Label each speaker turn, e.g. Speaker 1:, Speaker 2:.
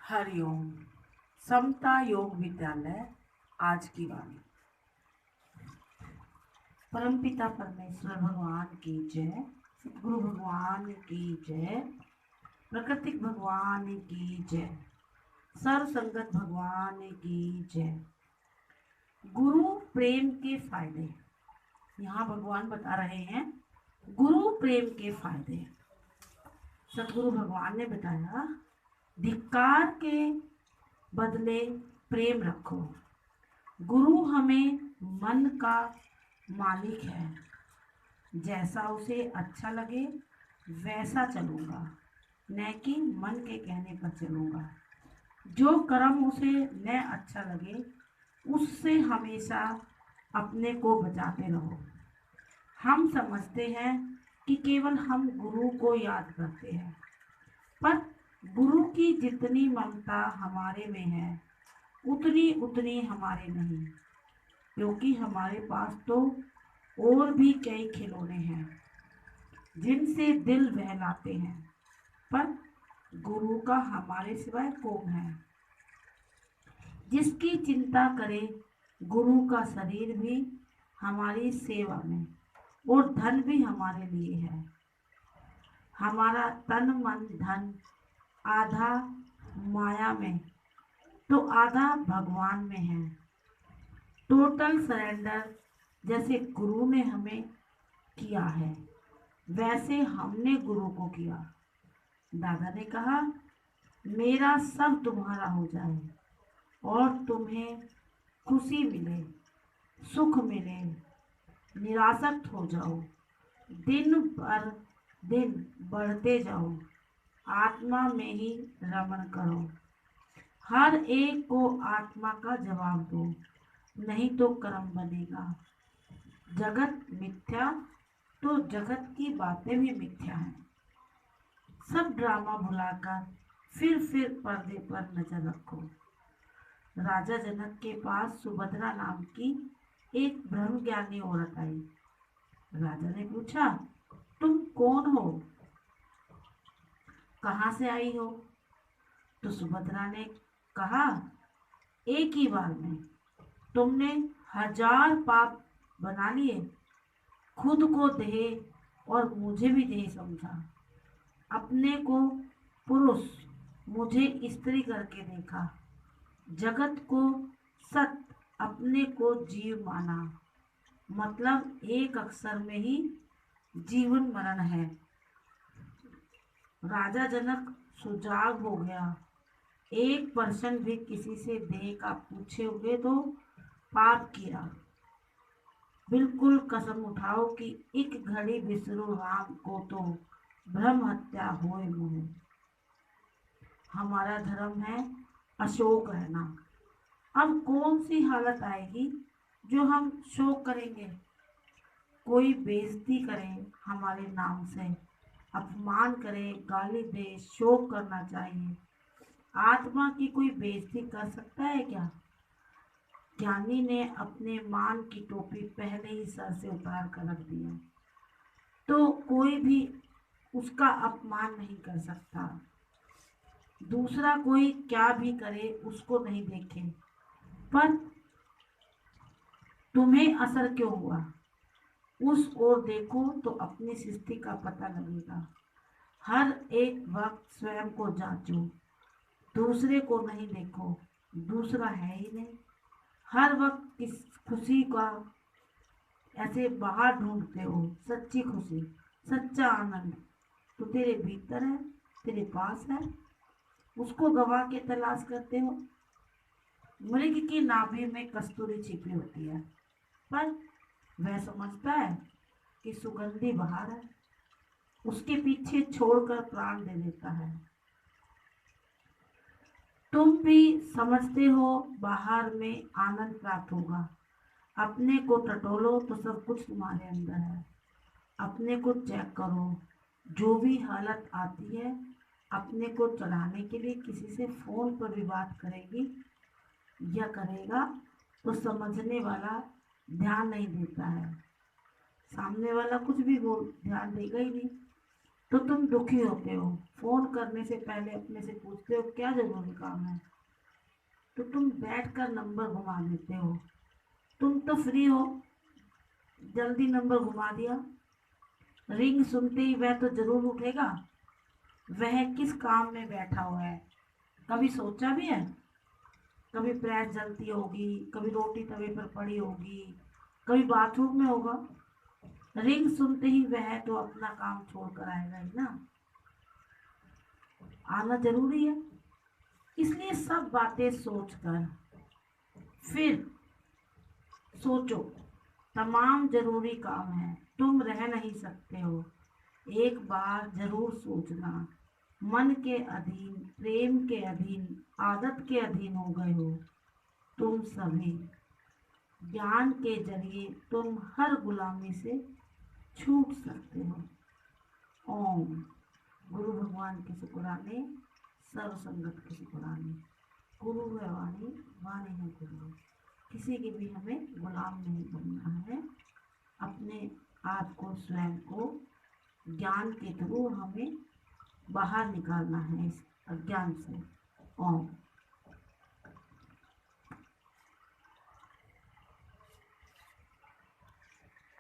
Speaker 1: हरिओम। समता योग विद्यालय आज की वाणी। परमपिता परमेश्वर भगवान की जय, सतगुरु भगवान की जय, प्राकृतिक भगवान की जय, सर्व संगत भगवान की जय। गुरु प्रेम के फायदे यहाँ भगवान बता रहे हैं। गुरु प्रेम के फायदे सतगुरु भगवान ने बताया, धिक्कार के बदले प्रेम रखो। गुरु हमें मन का मालिक है, जैसा उसे अच्छा लगे वैसा चलूँगा, न कि मन के कहने पर चलूँगा। जो कर्म उसे न अच्छा लगे उससे हमेशा अपने को बचाते रहो। हम समझते हैं कि केवल हम गुरु को याद करते हैं, पर गुरु की जितनी ममता हमारे में है उतनी उतनी हमारे नहीं, क्योंकि हमारे पास तो और भी कई खिलौने हैं जिनसे दिल बहलाते हैं, पर गुरु का हमारे सिवाय कौन है। जिसकी चिंता करे गुरु का शरीर भी हमारी सेवा में और धन भी हमारे लिए है। हमारा तन मन धन आधा माया में तो आधा भगवान में है। टोटल सरेंडर जैसे गुरु ने हमें किया है वैसे हमने गुरु को किया। दादा ने कहा, मेरा सब तुम्हारा हो जाए और तुम्हें खुशी मिले, सुख मिले, निरासक्त हो जाओ, दिन पर दिन बढ़ते जाओ, आत्मा में ही रमण करो। हर एक को आत्मा का जवाब दो, नहीं तो कर्म बनेगा। जगत मिथ्या तो जगत की बातें भी मिथ्या हैं। सब ड्रामा भुलाकर फिर पर्दे पर नजर रखो। राजा जनक के पास सुभद्रा नाम की एक ब्रह्मज्ञानी औरत आई। राजा ने पूछा, तुम कौन हो, कहाँ से आई हो? तो सुभद्रा ने कहा, एक ही बार में तुमने 1000 पाप बना लिए, खुद को देह और मुझे भी देह समझा, अपने को पुरुष मुझे स्त्री करके देखा, जगत को सत अपने को जीव माना। मतलब एक अक्षर में ही जीवन मरण है। राजा जनक सुजाग हो गया। 1% भी किसी से देह का पूछे हुए तो पाप किया। बिल्कुल कसम उठाओ कि एक घड़ी बिसरो राम को तो ब्रह्म हत्या होए मोहे। हमारा धर्म है अशोक रहना। अब कौन सी हालत आएगी जो हम शोक करेंगे? कोई बेइज्जती करे हमारे नाम से, अपमान करे, गाली दे, शोक करना चाहिए। आत्मा की कोई बेइज्जती कर सकता है क्या? ज्ञानी ने अपने मान की टोपी पहले ही सर से उतार कर रख दी है, तो कोई भी उसका अपमान नहीं कर सकता। दूसरा कोई क्या भी करे उसको नहीं देखे, पर तुम्हें असर क्यों हुआ उस ओर देखो तो अपनी सृष्टि का पता लगेगा। हर एक वक्त स्वयं को जांचो, दूसरे को नहीं देखो, दूसरा है ही नहीं। हर वक्त किस खुशी का ऐसे बाहर ढूंढते हो, सच्ची खुशी, सच्चा आनंद तो तेरे भीतर है, तेरे पास है, उसको गवा के तलाश करते हो। मृग की नाभि में कस्तूरी छिपी होती है, पर वह समझता है कि सुगंधी बाहर है, उसके पीछे छोड़कर प्राण दे देता है। तुम भी समझते हो बाहर में आनंद प्राप्त होगा। अपने को टटोलो तो सब कुछ तुम्हारे अंदर है। अपने को चेक करो, जो भी हालत आती है अपने को चढ़ाने के लिए किसी से फोन पर भी बात करेगी या करेगा तो समझने वाला ध्यान नहीं देता है, सामने वाला कुछ भी बोल ध्यान देगा ही नहीं। तो तुम दुखी होते हो, फोन करने से पहले अपने से पूछते हो क्या जरूरी काम है, तो तुम बैठकर नंबर घुमा देते हो। तुम तो फ्री हो, जल्दी नंबर घुमा दिया। रिंग सुनते ही वह तो जरूर उठेगा। वह किस काम में बैठा हुआ है, कभी सोचा भी है? कभी प्रेस जलती होगी, कभी रोटी तवे पर पड़ी होगी, कभी बाथरूम में होगा। रिंग सुनते ही वह तो अपना काम छोड़कर आएगा ही ना। आना जरूरी है। इसलिए सब बातें सोचकर फिर सोचो। तमाम जरूरी काम है, तुम रह नहीं सकते हो। एक बार जरूर सोचना। मन के अधीन, प्रेम के अधीन, आदत के अधीन हो गए हो तुम सभी। ज्ञान के जरिए तुम हर गुलामी से छूट सकते हो। ओम। गुरु भगवान के शुक्राने, सर्व संगत के शुक्राने। गुरु है वाणी, वाणी है गुरु। किसी के भी हमें गुलाम नहीं बनना है। अपने आप को, स्वयं को ज्ञान के थ्रू हमें बाहर निकालना है इस अज्ञान से। ओम।